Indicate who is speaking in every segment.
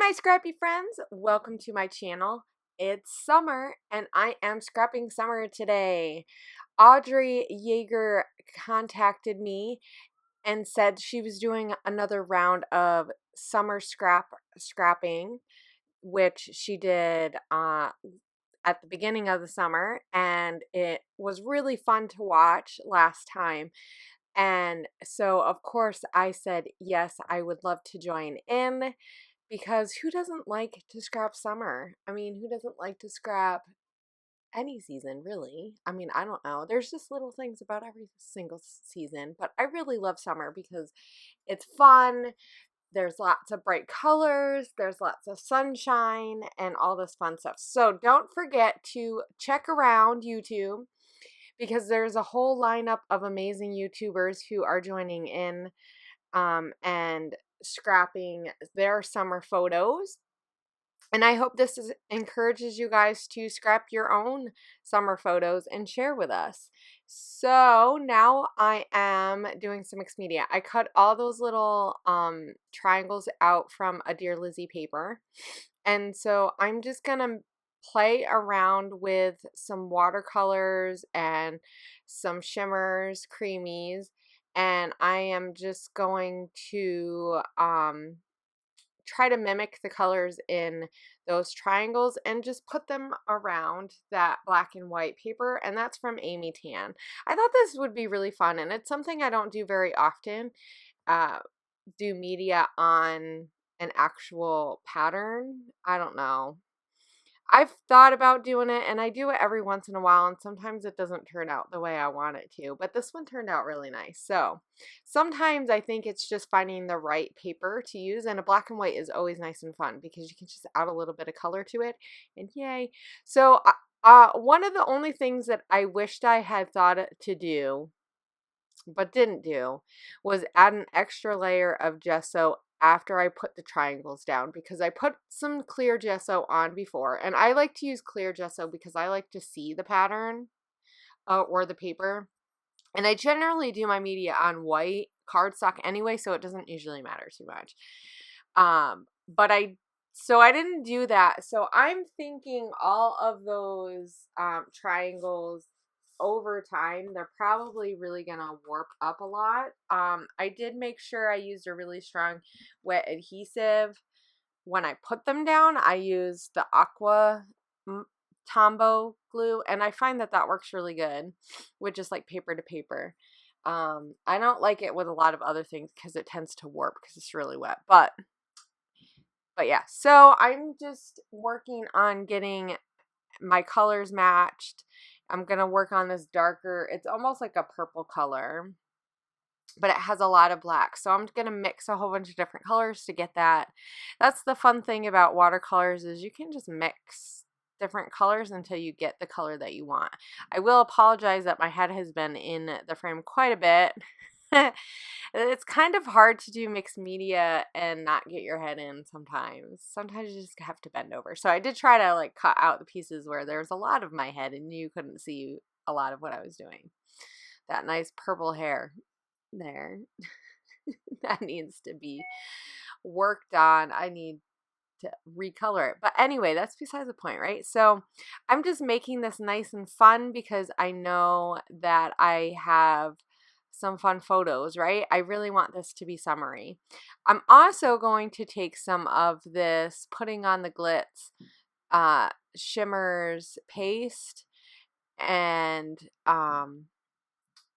Speaker 1: my scrappy friends, welcome to my channel. It's summer and I am scrapping summer today. Audrey Yeager contacted me and said she was doing another round of summer scrapping, which she did at the beginning of the summer, and it was really fun to watch last time. And so of course I said yes, I would love to join in. Because who doesn't like to scrap summer? I mean, who doesn't like to scrap any season, really? I mean, I don't know. There's just little things about every single season, but I really love summer because it's fun. There's lots of bright colors, there's lots of sunshine, and all this fun stuff. So don't forget to check around YouTube because there's a whole lineup of amazing YouTubers who are joining in and scrapping their summer photos. And I hope this encourages you guys to scrap your own summer photos and share with us. So now I am doing some mixed media. I cut all those little triangles out from a Dear Lizzy paper. And so I'm just going to play around with some watercolors and some shimmers, creamies. And I am just going to try to mimic the colors in those triangles and just put them around that black and white paper, and that's from Amy Tan. I thought this would be really fun, and it's something I don't do very often, do media on an actual pattern. I don't know. I've thought about doing it, and I do it every once in a while, and sometimes it doesn't turn out the way I want it to, but this one turned out really nice. So sometimes I think it's just finding the right paper to use, and a black and white is always nice and fun because you can just add a little bit of color to it, and yay. So one of the only things that I wished I had thought to do but didn't do was add an extra layer of gesso after I put the triangles down, because I put some clear gesso on before, and I like to use clear gesso because I like to see the pattern or the paper, and I generally do my media on white cardstock anyway, so it doesn't usually matter too much. But I didn't do that, so I'm thinking all of those triangles over time, they're probably really gonna warp up a lot. I did make sure I used a really strong wet adhesive. When I put them down, I used the Aqua Tombow glue, and I find that that works really good with just like paper to paper. I don't like it with a lot of other things because it tends to warp because it's really wet, but yeah, so I'm just working on getting my colors matched. I'm going to work on this darker, it's almost like a purple color, but it has a lot of black. So I'm going to mix a whole bunch of different colors to get that. That's the fun thing about watercolors, is you can just mix different colors until you get the color that you want. I will apologize that my head has been in the frame quite a bit. It's kind of hard to do mixed media and not get your head in sometimes. Sometimes you just have to bend over. So I did try to like cut out the pieces where there's a lot of my head and you couldn't see a lot of what I was doing. That nice purple hair there. That needs to be worked on. I need to recolor it. But anyway, that's besides the point, right? So I'm just making this nice and fun because I know that I have some fun photos, right? I really want this to be summery. I'm also going to take some of this Putting on the Glitz shimmers paste and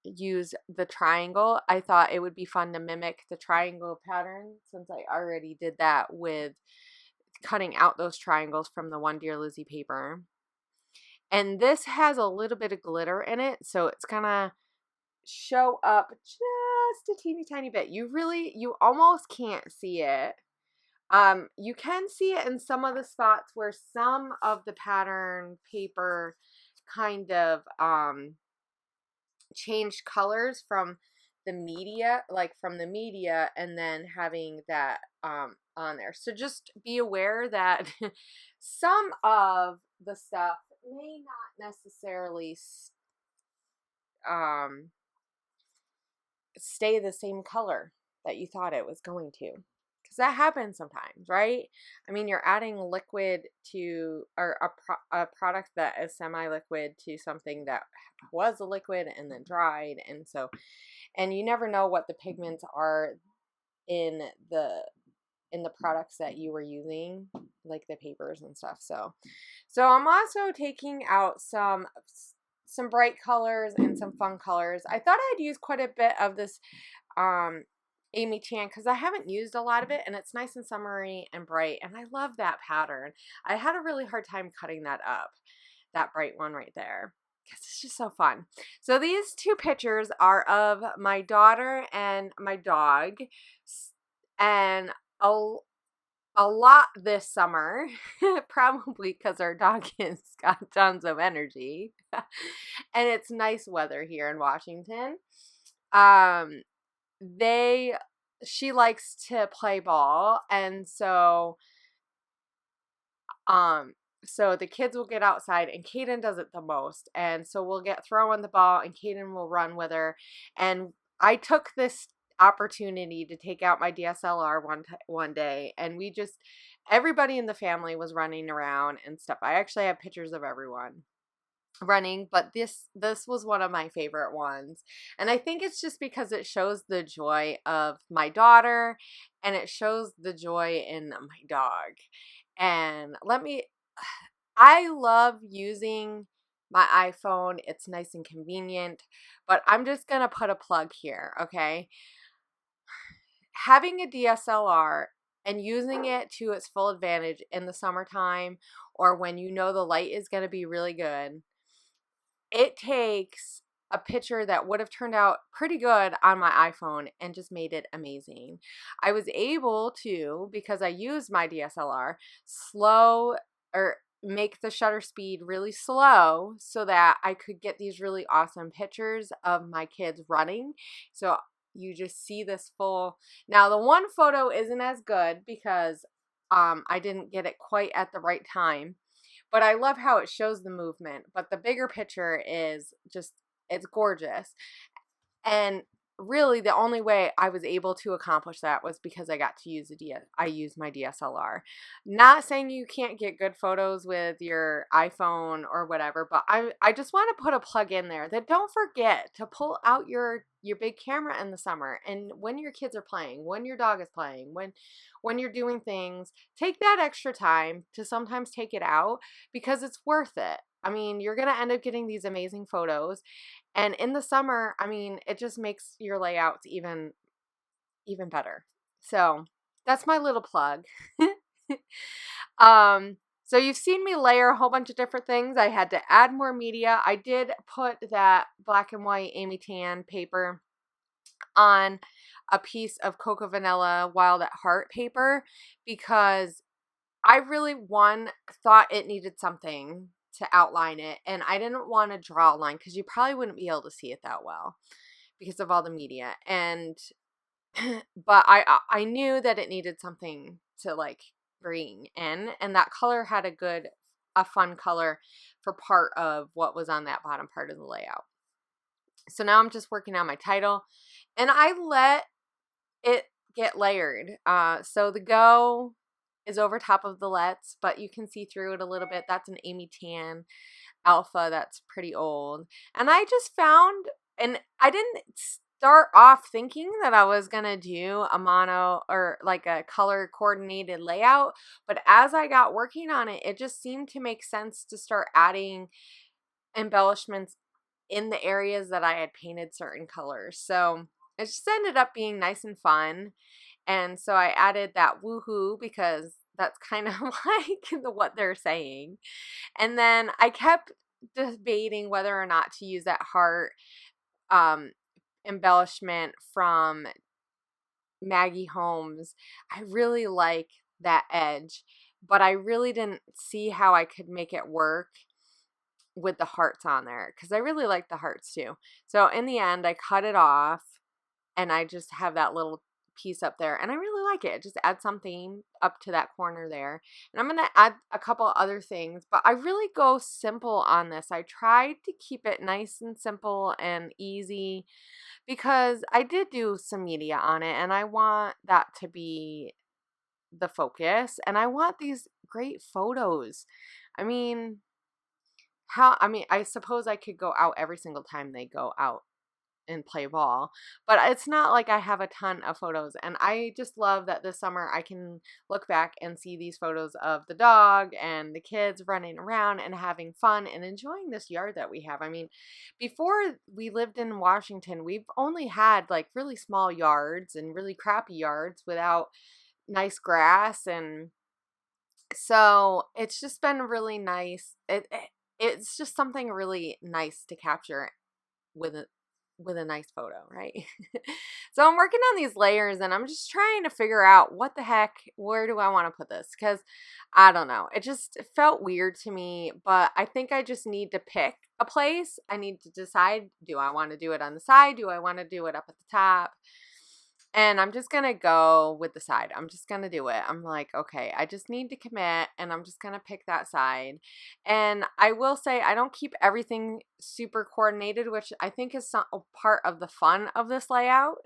Speaker 1: use the triangle. I thought it would be fun to mimic the triangle pattern since I already did that with cutting out those triangles from the One Dear Lizzy paper. And this has a little bit of glitter in it, so it's gonna show up just a teeny tiny bit. You almost can't see it. You can see it in some of the spots where some of the pattern paper kind of changed colors from the media, and then having that on there. So just be aware that some of the stuff may not necessarily stay the same color that you thought it was going to. because that happens sometimes, right? I mean, you're adding liquid to, or a product that is semi-liquid to something that was a liquid and then dried. And so, and you never know what the pigments are in the products that you were using, like the papers and stuff. So I'm also taking out some bright colors and some fun colors. I thought I'd use quite a bit of this Amy Tan because I haven't used a lot of it, and it's nice and summery and bright, and I love that pattern. I had a really hard time cutting that up, that bright one right there, because it's just so fun. So these two pictures are of my daughter and my dog, and a lot this summer, probably because our dog has got tons of energy, and it's nice weather here in Washington. She likes to play ball, and so the kids will get outside, and Kaden does it the most, and so we'll get throwing the ball, and Kaden will run with her. And I took this opportunity to take out my DSLR one day, and everybody in the family was running around and stuff. I actually have pictures of everyone running, but this was one of my favorite ones, and I think it's just because it shows the joy of my daughter, and it shows the joy in my dog. And I love using my iPhone. It's nice and convenient, but I'm just gonna put a plug here, okay? Having a DSLR and using it to its full advantage in the summertime, or when you know the light is going to be really good, it takes a picture that would have turned out pretty good on my iPhone and just made it amazing. I was able to, because I used my DSLR, make the shutter speed really slow so that I could get these really awesome pictures of my kids running. So you just see this full. Now the one photo isn't as good because I didn't get it quite at the right time, but I love how it shows the movement. But the bigger picture is just, it's gorgeous. And really the only way I was able to accomplish that was because I got to use I used my DSLR. Not saying you can't get good photos with your iPhone or whatever, but I just want to put a plug in there that don't forget to pull out your big camera in the summer, and when your kids are playing, when your dog is playing, when you're doing things, take that extra time to sometimes take it out, because it's worth it. I mean, you're going to end up getting these amazing photos. And in the summer, I mean, it just makes your layouts even better. So that's my little plug. So you've seen me layer a whole bunch of different things. I had to add more media. I did put that black and white Amy Tan paper on a piece of Cocoa Vanilla Wild at Heart paper because I really, thought it needed something to outline it, and I didn't want to draw a line because you probably wouldn't be able to see it that well because of all the media. And but I knew that it needed something to like bring in, and that color had a fun color for part of what was on that bottom part of the layout. So now I'm just working on my title, and I let it get layered. So the go is over top of the let's, but you can see through it a little bit. That's an Amy Tan Alpha that's pretty old. And I just found, and I didn't start off thinking that I was going to do a mono or like a color coordinated layout, but as I got working on it, it just seemed to make sense to start adding embellishments in the areas that I had painted certain colors. So it just ended up being nice and fun. And so I added that woohoo because that's kind of like what they're saying. And then I kept debating whether or not to use that heart embellishment from Maggie Holmes. I really like that edge, but I really didn't see how I could make it work with the hearts on there because I really like the hearts too. So in the end, I cut it off and I just have that little piece up there, and I really like it. Just add something up to that corner there, and I'm gonna add a couple other things, but I really go simple on this. I tried to keep it nice and simple and easy because I did do some media on it, and I want that to be the focus, and I want these great photos. I mean, I suppose I could go out every single time they go out and play ball, but it's not like I have a ton of photos, and I just love that this summer I can look back and see these photos of the dog and the kids running around and having fun and enjoying this yard that we have. I mean, before we lived in Washington, we've only had like really small yards and really crappy yards without nice grass, and so it's just been really nice. It's just something really nice to capture with a nice photo, right? So I'm working on these layers, and I'm just trying to figure out what the heck, where do I want to put this? Because I don't know. It felt weird to me, but I think I just need to pick a place. I need to decide, do I want to do it on the side? Do I want to do it up at the top? And I'm just going to go with the side. I'm just going to do it. I'm like, okay, I just need to commit, and I'm just going to pick that side. And I will say I don't keep everything super coordinated, which I think is a part of the fun of this layout.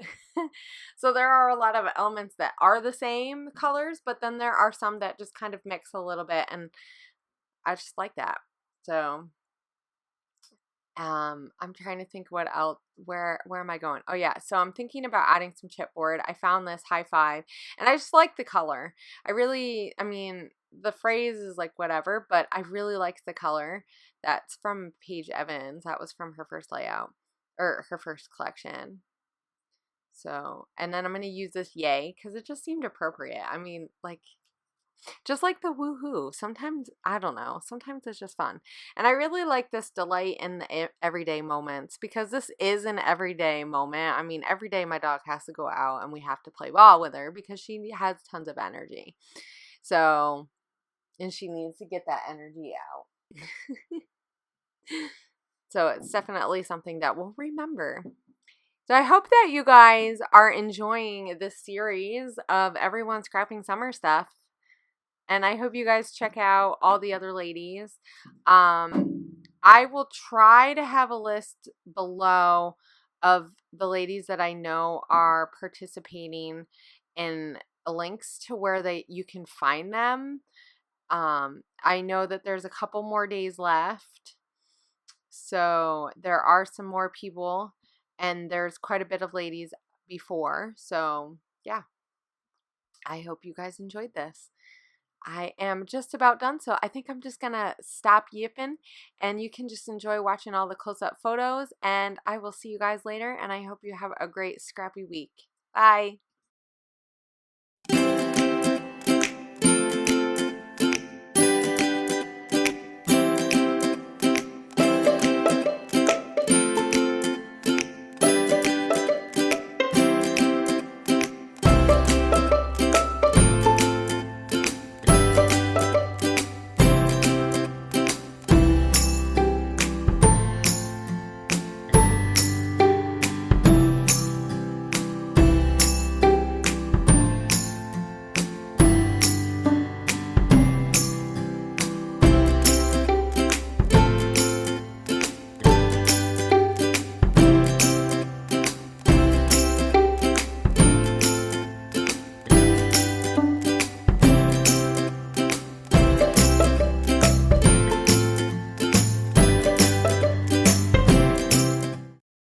Speaker 1: So there are a lot of elements that are the same colors, but then there are some that just kind of mix a little bit, and I just like that. So I'm trying to think what else, where am I going? Oh yeah, so I'm thinking about adding some chipboard. I found this high five, and I just like the color. I mean, the phrase is like whatever, but I really like the color. That's from Paige Evans. That was from her first layout, or her first collection. So, and then I'm going to use this yay, because it just seemed appropriate. I mean, like, just like the woohoo. Sometimes, I don't know, sometimes it's just fun. And I really like this delight in the everyday moments, because this is an everyday moment. I mean, every day my dog has to go out and we have to play ball with her because she has tons of energy. So, and she needs to get that energy out. So it's definitely something that we'll remember. So I hope that you guys are enjoying this series of everyone scrapping summer stuff. And I hope you guys check out all the other ladies. I will try to have a list below of the ladies that I know are participating, and links to where you can find them. I know that there's a couple more days left, so there are some more people, and there's quite a bit of ladies before. So yeah, I hope you guys enjoyed this. I am just about done, so I think I'm just going to stop yipping, and you can just enjoy watching all the close-up photos, and I will see you guys later, and I hope you have a great scrappy week. Bye!